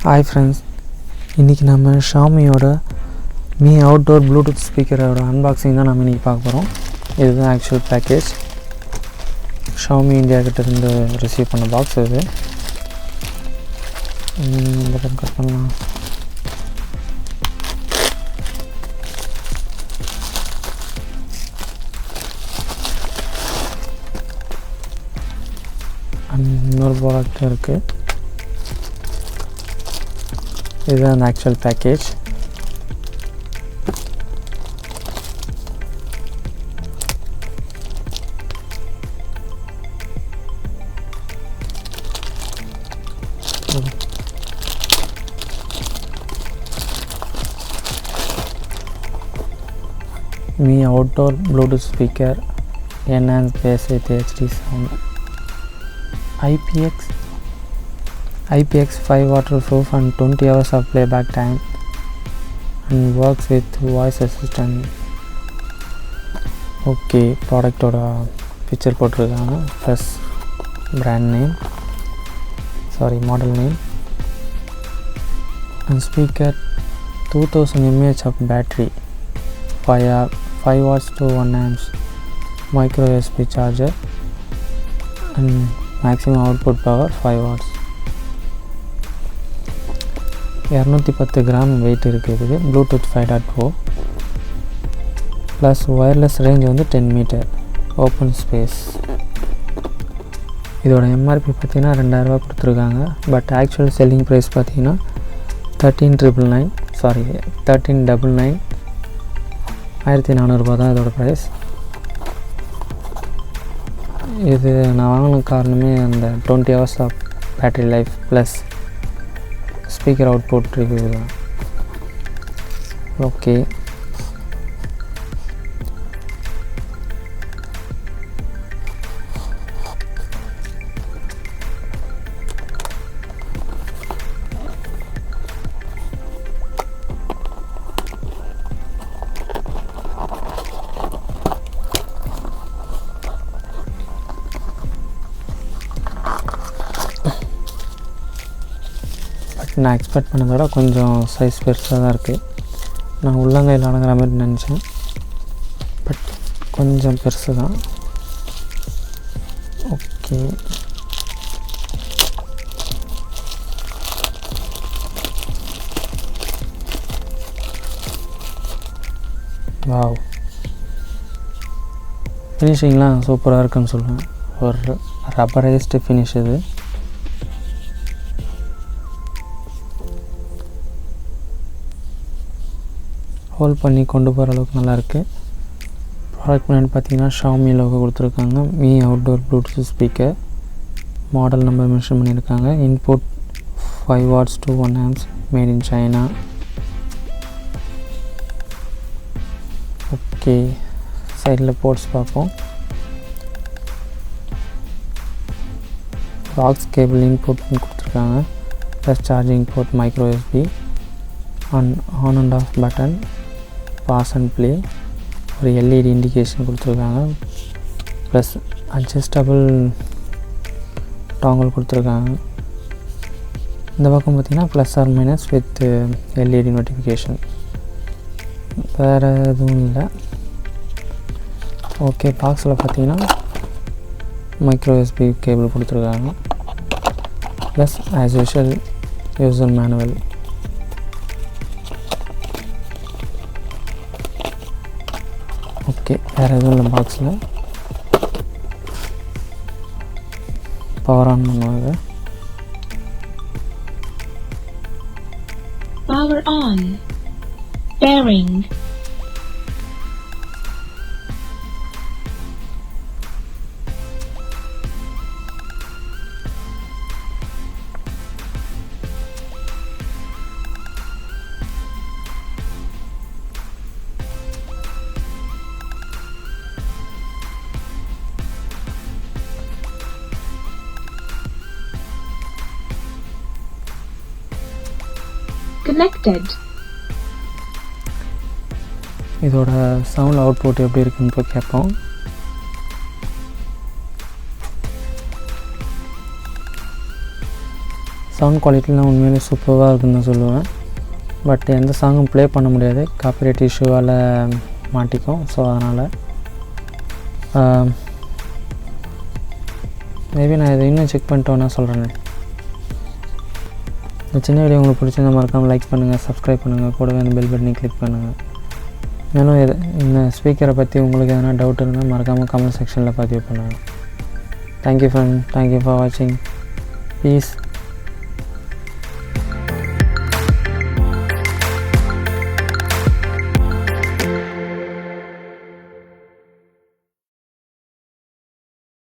Hi friends, இன்றைக்கி நம்ம ஷாமியோட me outdoor Bluetooth ஸ்பீக்கரோட unboxing தான் நம்ம இன்றைக்கி பார்க்க போகிறோம். இதுதான் ஆக்சுவல் பேக்கேஜ். ஷாமி இந்தியா கிட்டேருந்து ரிசீவ் பண்ண பாக்ஸ் இது. பட்டன் கட் பண்ணலாம். இன்னொரு ப்ராடக்ட் இருக்குது. இதுதான் அந்த actual package. Me outdoor Bluetooth speaker enhanced bass with HD sound. IPX5 waterproof and 20 hours of playback time and works with voice assistant. Okay, ப்ராடக்டோட picture போட்டிருக்காங்க, plus brand name, model name. and speaker 2000 mAh of battery, 5 watts to 1 amps micro USB charger and maximum output power 5 watts. 210 gram wait இருக்குது. இதுக்கு Bluetooth 5.0 plus wireless range வந்து 10 metre, open space. இதோட MRP பார்த்திங்கன்னா 2000 கொடுத்துருக்காங்க. But actual selling price பார்த்திங்கன்னா 1399 1400 தான் இதோட price. இது நான் வாங்கின காரணமே அந்த 20 hours of battery life plus speaker output review தான். ஓகே, நான் எக்ஸ்பெக்ட் பண்ணதை விட கொஞ்சம் சைஸ் பெருசாக தான் இருக்குது. நான் உள்ளங்கையில் அடங்குற மாதிரி நினச்சேன், பட் கொஞ்சம் பெருசு தான். ஓகே, வாவ், ஃபினிஷிங்லாம் சூப்பராக இருக்குன்னு சொல்லுவேன். ஒரு ரப்பரைஸ்டு ஃபினிஷ் இது. ஹோல்ட் பண்ணி கொண்டு போகிற அளவுக்கு நல்லாயிருக்கு. ப்ராடக்ட் பின்னாடி பார்த்தீங்கன்னா ஷாமி லோகோ கொடுத்துருக்காங்க. Mi outdoor Bluetooth speaker, model number mention பண்ணியிருக்காங்க. Input 5 watts to 1 amps, made in China. Okay, சைடில் போர்ட்ஸ் பார்ப்போம். ராக்ஸ் கேபிள் இன்புட்னு கொடுத்துருக்காங்க, plus charging port, micro USB, on and off button, pause and play, ஒரு LED indication கொடுத்துருக்காங்க, plus adjustable dongle கொடுத்துருக்காங்க. இந்த பக்கம் பார்த்திங்கன்னா plus or minus with LED notification. வேறு எதுவும் இல்லை. ஓகே, பாக்ஸில் பார்த்திங்கன்னா மைக்ரோ யூஎஸ்பி கேபிள் கொடுத்துருக்காங்க, plus as usual user manual. Okay, வேறு எதுவும் இல்லை பாக்ஸில். பவர் ஆன் பண்ணுவாங்க. Power on. Bearing. Connected. இதோட சவுண்ட் அவுட்புட் எப்படி இருக்குன்னு போய் கேட்போம். சவுண்ட் குவாலிட்டிலாம் உண்மையிலே சூப்பராக இருக்குன்னு தான் சொல்லுவேன். பட் எந்த சாங்கும் ப்ளே பண்ண முடியாது, காப்பிரைட் இஷ்யூவால் மாட்டிக்கும். ஸோ அதனால் மேபி நான் இதை இன்னும் செக் பண்ணிட்டோன்னா சொல்கிறேன். இந்த சின்ன வீடியோ உங்களுக்கு பிடிச்சிருந்தா மறக்காமல் லைக் பண்ணுங்கள், சப்ஸ்கிரைப் பண்ணுங்கள், கூடவே அந்த பெல் பட்டனையும் கிளிக் பண்ணுங்கள். மேலும் இந்த ஸ்பீக்கரை பற்றி உங்களுக்கு எதனா டவுட் இருந்தால் மறக்காமல் கமெண்ட் செக்ஷனில் பதிவு பண்ணுங்கள். தேங்க்யூ ஃப்ரெண்ட், தேங்க்யூ ஃபார் வாட்சிங். பீஸ்.